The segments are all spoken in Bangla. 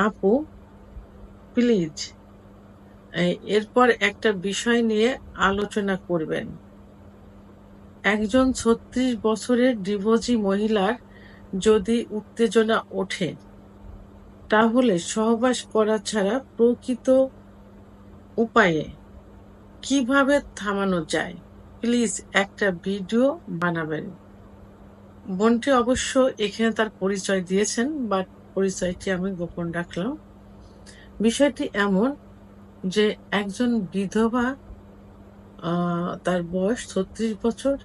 আপু প্লিজ এরপর একটা বিষয় নিয়ে আলোচনা করবেন। একজন ৩৬ বছরের ডিভোর্সি মহিলার যদি উত্তেজনা ওঠে, তাহলে সহবাস করা ছাড়া প্রকৃত উপায়ে কিভাবে থামানো যায়? প্লিজ একটা ভিডিও বানাবেন। বোনটি অবশ্য এখানে তার পরিচয় দিয়েছেন, বাট পরিচয়টি আমি গোপন রাখলাম। বিষয়টি এমন যে একজন বিধবা, তার বয়স ৩৬ বছর,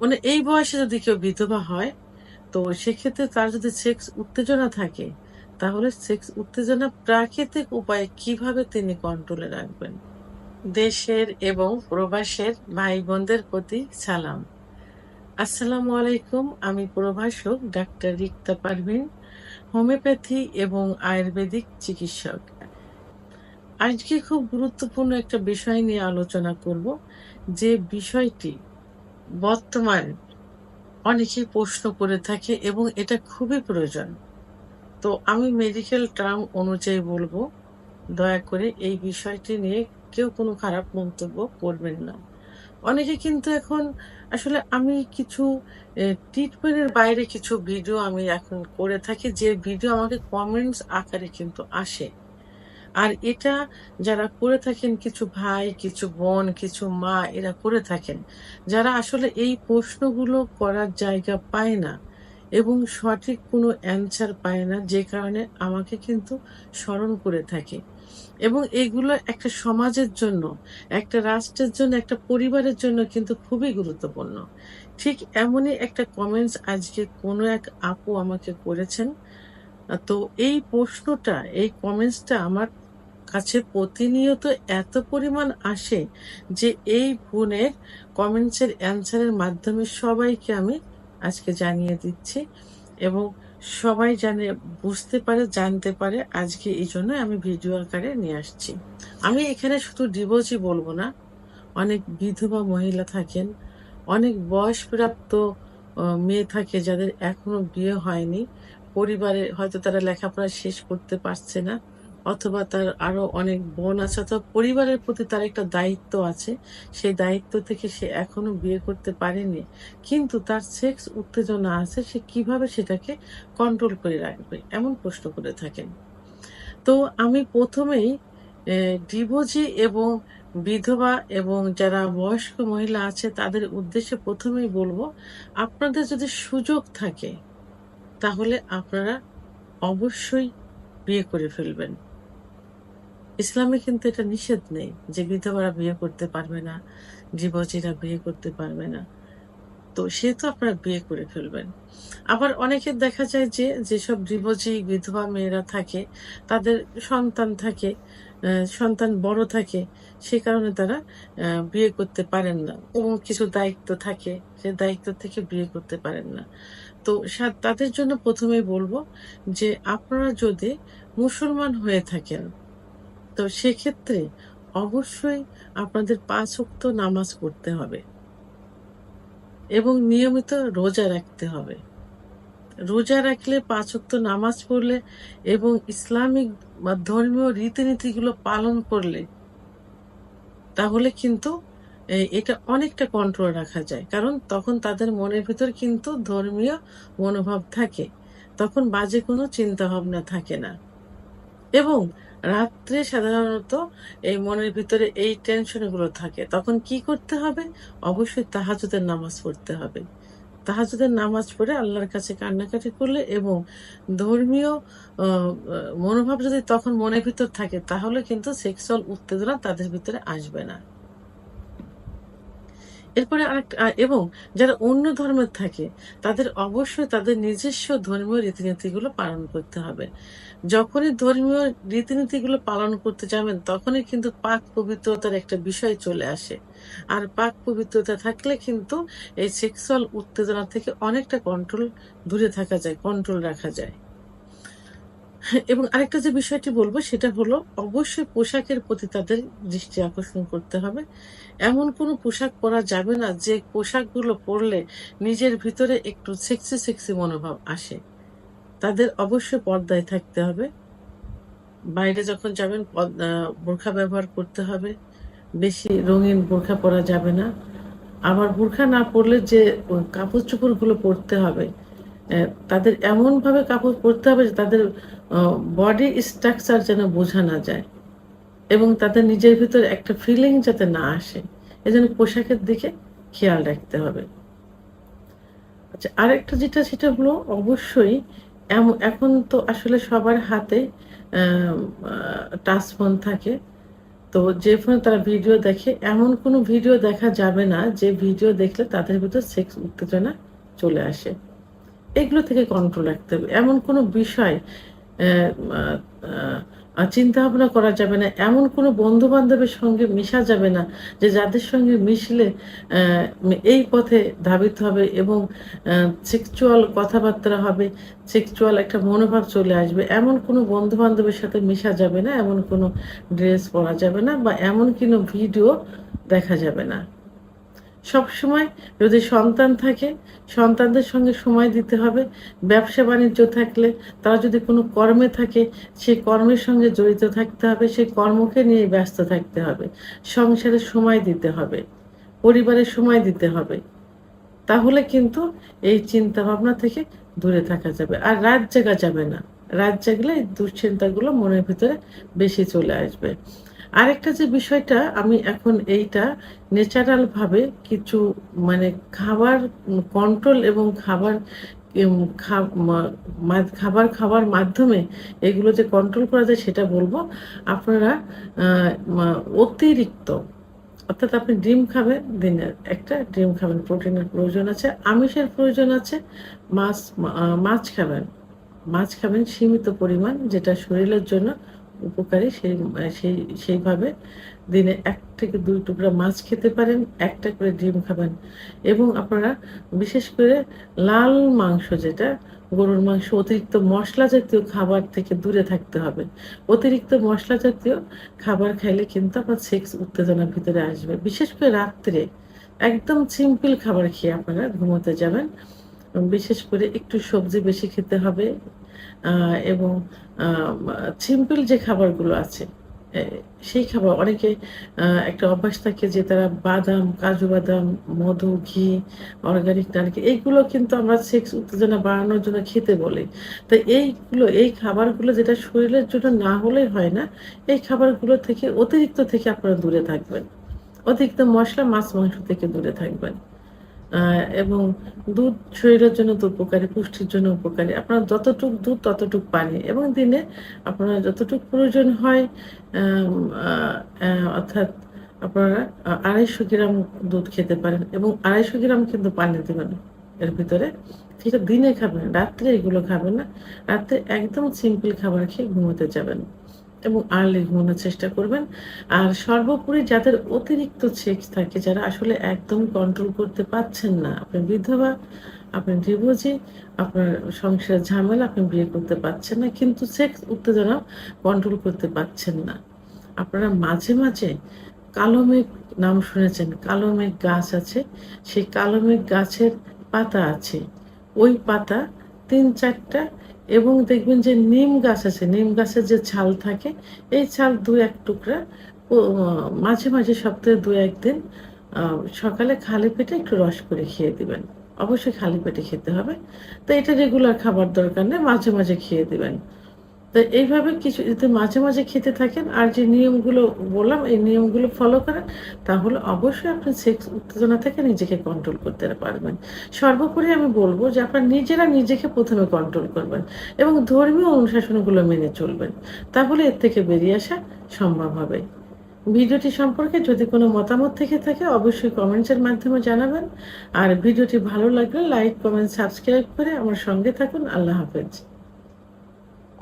মানে এই বয়সে যদি কেউ বিধবা হয়, তো সেক্ষেত্রে তার যদি সেক্স উত্তেজনা থাকে, তাহলে সেক্স উত্তেজনা প্রাকৃতিক উপায়ে কিভাবে তিনি কন্ট্রোলে রাখবেন। দেশের এবং প্রবাসের ভাই বোনদের প্রতি সালাম। আসসালামু আলাইকুম। আমি প্রভাষক ডাক্তার রিক্তা পারভিন, হোমিওপ্যাথি এবং আয়ুর্বেদিক চিকিৎসক। আজকে খুব গুরুত্বপূর্ণ একটা বিষয় নিয়ে আলোচনা করব, যে বিষয়টি বর্তমান অনেকেই প্রশ্ন করে থাকে এবং এটা খুবই প্রয়োজন। তো আমি মেডিকেল টার্ম অনুযায়ী বলবো, দয়া করে এই বিষয়টি নিয়ে কেউ কোনো খারাপ মন্তব্য করবেন না। অনেকে কিন্তু এখন আসলে আমি কিছু ট্রিটমেন্টের বাইরে কিছু ভিডিও আমি এখন করে থাকি, যে ভিডিও আমাকে কমেন্টস আকারে কিন্তু আসে। আর এটা যারা করে থাকেন, কিছু ভাই, কিছু বোন, কিছু মা, এরা করে থাকেন, যারা আসলে এই প্রশ্নগুলো করার জায়গা পায় না এবং সঠিক কোনো অ্যান্সার পায় না, যে কারণে আমাকে কিন্তু স্মরণ করে থাকে। এবং এগুলো একটা সমাজের জন্য, একটা রাষ্ট্রের জন্য, একটা পরিবারের জন্য কিন্তু খুবই গুরুত্বপূর্ণ। ঠিক এমনই একটা কমেন্টস আজকে কোনো এক আপু আমাকে করেছেন। তো এই প্রশ্নটা, এই কমেন্টসটা আমার কাছে প্রতিনিয়ত এত পরিমাণ আসে, যে এই বোনের কমেন্টসের অ্যান্সারের মাধ্যমে সবাইকে আমি আজকে জানিয়ে দিচ্ছি, এবং সবাই বুঝতে পারে, জানতে পারে। আজকে এই জন্য আমি ভিডিও আকারে নিয়ে আসছি। আমি এখানে শুধু ডিভোর্সই বলবো না, অনেক বিধবা মহিলা থাকেন, অনেক বয়সপ্রাপ্ত মেয়ে থাকে যাদের এখনো বিয়ে হয়নি। পরিবারে হয়তো তারা লেখাপড়া শেষ করতে পারছে না, অথবা তার আরো অনেক বোন আছে, অথবা পরিবারের প্রতি তার একটা দায়িত্ব আছে। সেই দায়িত্ব থেকে সে এখনো বিয়ে করতে পারেনি, কিন্তু তার সেক্স উত্তেজনা আছে, সে কিভাবে সেটাকে কন্ট্রোল করে রাখবে, এমন প্রশ্ন করে থাকেন। তো আমি প্রথমেই ডিভোর্সি এবং বিধবা এবং যারা বয়স্ক মহিলা আছে তাদের উদ্দেশ্যে প্রথমেই বলবো, আপনাদের যদি সুযোগ থাকে তাহলে আপনারা অবশ্যই বিয়ে করে ফেলবেন। ইসলামে কিন্তু এটা নিষেধ নেই যে বিধবারা বিয়ে করতে পারবে না, ডিভোর্সিরা বিয়ে করতে পারবে না। তো সেহেতু আপনারা বিয়ে করে ফেলবেন। আবার অনেকের দেখা যায় যে যেসব ডিভোর্সি বিধবা মেয়েরা থাকে, তাদের সন্তান থাকে, সন্তান বড় থাকে, সে কারণে তারা বিয়ে করতে পারেন না, এবং কিছু দায়িত্ব থাকে, সে দায়িত্ব থেকে বিয়ে করতে পারেন না। তো তাদের জন্য প্রথমেই বলবো যে আপনারা যদি মুসলমান হয়ে থাকেন, তো সেক্ষেত্রে অবশ্যই আপনাদের ৫ ওয়াক্ত নামাজ পড়তে হবে এবং নিয়মিত রোজা রাখতে হবে। রোজা রাখলে, ৫ ওয়াক্ত নামাজ পড়লে এবং ইসলামিক বা ধর্মীয় রীতিনীতিগুলো পালন করলে, তাহলে কিন্তু এটা অনেকটা কন্ট্রোল রাখা যায়। কারণ তখন তাদের মনের ভিতর কিন্তু ধর্মীয় মনোভাব থাকে। তখন বাজে কোনো চিন্তাভাবনা থাকে না। এবং রাত্রে সাধারণত এই মনের ভিতরে এই টেনশনগুলো থাকে। তখন কি করতে হবে? অবশ্যই তাহাজ্জুদের নামাজ পড়তে হবে। তাহাজ্জুদের নামাজ পড়ে আল্লাহর কাছে কান্নাকাটি করলে এবং ধর্মীয় আ আ মনোভাব যদি তখন মনের ভিতর থাকে, তাহলে কিন্তু সেক্সুয়াল উত্তেজনা তাদের ভিতরে আসবে না। এরপরে এবং যারা অন্য ধর্মের থাকে, তাদের অবশ্যই তাদের নিজস্ব ধর্মীয় রীতিনীতিগুলো পালন করতে হবে। যখনই ধর্মীয় রীতিনীতিগুলো পালন করতে যাবেন, তখনই কিন্তু পাক পবিত্রতার একটা বিষয় চলে আসে। আর পাক পবিত্রতা থাকলে কিন্তু এই সেক্সুয়াল উত্তেজনা থেকে অনেকটা দূরে থাকা যায়, কন্ট্রোল রাখা যায়। এবং আরেকটা যে বিষয়টি বলব, সেটা হলো অবশ্যই পোশাকের প্রতি তাদের দৃষ্টি আকর্ষণ করতে হবে। এমন কোনো পোশাক পরা যাবে না যে পোশাকগুলো পরলে নিজের ভিতরে একটু সেক্সি মনোভাব আসে। তাদের অবশ্যই পর্দায় থাকতে হবে। বাইরে যখন যাবেন বোরখা ব্যবহার করতে হবে। বেশি রঙিন বোরখা পরা যাবে না। আবার বোরখা না পরলে যে কাপড়-চোপড়গুলো পরতে হবে, তাদের এমনভাবে কাপড় পরতে হবে যে তাদের অ বডি স্ট্রাকচার যেন বোঝা না যায় এবং তাদের নিজের ভিতরে একটা ফিলিং যাতে না আসে। এজন্য পোশাকের দিকে খেয়াল রাখতে হবে। আচ্ছা, আরেকটা যেটা সেটা হলো অবশ্যই এখন তো আসলে সবার হাতে অ্যাম আ টাচ ফোন থাকে। তো যে ফোনে তারা ভিডিও দেখে, এমন কোনো ভিডিও দেখা যাবে না যে ভিডিও দেখলে তাদের ভিতর সেক্স উত্তেজনা চলে আসে। এগুলো থেকে কন্ট্রোল রাখতে হবে। এমন কোনো বিষয় অ্যা মা আ চিন্তাভাবনা করা যাবে না। এমন কোনো বন্ধু-বান্ধবের সঙ্গে মিশা যাবে না যে যাদের সঙ্গে মিশলে এই পথে ধাবিত হবে এবং সেক্সুয়াল কথাবার্তা হবে, সেক্সুয়াল একটা মনোভাব চলে আসবে। এমন কোনো বন্ধু-বান্ধবের সাথে মিশা যাবে না, এমন কোনো ড্রেস পরা যাবে না বা এমন কোনো ভিডিও দেখা যাবে না। সবসময় যদি সন্তান থাকে, সন্তানদের সঙ্গে সময় দিতে হবে। ব্যবসা-বাণিজ্য থাকলে তারা যদি কোনো কর্মে থাকে, সেই কর্মের সঙ্গে জড়িত থাকতে হবে। সেই কর্মকে নিয়ে ব্যস্ত থাকতে হবে। সংসারে সময় দিতে হবে। পরিবারের সময় দিতে হবে। তাহলে কিন্তু এই চিন্তাভাবনা থেকে দূরে থাকা যাবে। আর রাত জাগা যাবে না। রাত জাগলে এই দুশ্চিন্তাগুলো মনের ভিতরে বেশি চলে আসবে। আরেকটা যে বিষয়টা আমি এখন এইটা ন্যাচারাল ভাবে কিছু মানে খাবার কন্ট্রোল এবং খাবার ইম খা মা মাদ খাবার খাওয়ার মাধ্যমে এগুলো যে কন্ট্রোল করা যায় সেটা বলব। আপনারা আ মা অতিরিক্ত অর্থাৎ আপনি ডিম খাবেন, দিনে ১ টা ডিম খাবেন। প্রোটিনের প্রয়োজন আছে, আমিষের প্রয়োজন আছে, মাছ খাবেন। মাছ খাবেন সীমিত পরিমাণ যেটা শরীরের জন্য উপকারী সেইভাবে দিনে ১ থেকে ২ টুকরা মাছ খেতে পারেন, ১ টা করে ডিম খাবেন এবং আপনারা বিশেষ করে লাল মাংস যেটা গরুর মাংস অতিরিক্ত মসলা জাতীয় খাবার থেকে দূরে থাকতে হবে। অতিরিক্ত মসলা জাতীয় খাবার খাইলে কিন্তু আপনার সেক্স উত্তেজনার ভিতরে আসবে। বিশেষ করে রাত্রে একদম সিম্পল খাবার খেয়ে আপনারা ঘুমোতে যাবেন। বিশেষ করে একটু সবজি বেশি খেতে হবে। আ এবং আ মা সিম্পল যে খাবারগুলো আছে, এ সেই খাবার অনেকে একটা অভ্যাস থাকে যে তারা বাদাম, কাজু বাদাম, মধু, ঘি, অর্গানিক নারকেল এইগুলো কিন্তু আমরা সেক্স উত্তেজনা বাড়ানোর জন্য খেতে বলি। তো এই খাবারগুলো যেটা শরীরের জন্য না হলেই হয় না, এই খাবারগুলো থেকে অতিরিক্ত থেকে আপনারা দূরে থাকবেন। অতিরিক্ত মসলা, মাছ, মাংস থেকে দূরে থাকবেন। আ এবং দুধ শরীরের জন্য তো উপকারী, পুষ্টির জন্য উপকারী। আপনার যতটুক দুধ ততটুক পানি এবং দিনে আপনার যতটুক প্রয়োজন হয় আম আ অ্যা অর্থাৎ আপনারা ২৫০ গ্রাম দুধ খেতে পারেন এবং ২৫০ গ্রাম কিন্তু পানি দিবেন এর ভিতরে। সেটা দিনে খাবেন, রাত্রে এগুলো খাবেন না। রাত্রে একদম সিম্পল খাবার খেয়ে ঘুমোতে যাবেন। এবং আর্লি ঘুমানোর চেষ্টা করবেন। আর সর্বোপরি যাদের অতিরিক্ত সেক্স থাকে, যারা আসলে একদম কন্ট্রোল করতে পারছেন না, আপনি বিধবা, আপনি ডিভোর্সি, আপনার সংসারের ঝামেলা, আপনি বিয়ে করতে পারছেন না, কিন্তু সেক্স উত্তেজনা কন্ট্রোল করতে পারছেন না। আপনারা মাঝে, মাঝে কালো মেঘ নাম শুনেছেন? কালো মেঘ গাছ আছে। সেই কালো মেঘ গাছের পাতা আছে। ওই পাতা ৩-৪ টা এবং দেখবেন যে নিম গাছ আছে, নিম গাছের যে ছাল থাকে, এই ছাল ২-১ টুকরা ও মাঝে, মাঝে সপ্তাহে ২-১ দিন আ সকালে খালি পেটে একটু রস করে খেয়ে দিবেন। অবশ্যই খালি পেটে খেতে হবে। তো এটা রেগুলার খাবার দরকার নেই, মাঝে, মাঝে খেয়ে দিবেন। তো এইভাবে কিছু যদি মাঝে, মাঝে খেতে থাকেন আর যে নিয়মগুলো বললাম, এই নিয়মগুলো ফলো করেন, তাহলে অবশ্যই আপনি সেক্স উত্তেজনা থেকে নিজেকে কন্ট্রোল করতে পারবেন। সর্বোপরি আমি বলব যে আপনারা নিজেরা নিজেকে ১ম এ কন্ট্রোল করবেন এবং ধর্মীয় অনুশাসনগুলো মেনে চলবেন। তাহলে এর থেকে বেরিয়ে আসা সম্ভব হবে। ভিডিওটি সম্পর্কে যদি কোনো মতামত থেকে থাকে অবশ্যই কমেন্টসের মাধ্যমে জানাবেন। আর ভিডিওটি ভালো লাগলে লাইক, কমেন্ট, সাবস্ক্রাইব করে আমার সঙ্গে থাকুন। আল্লাহ হাফেজ।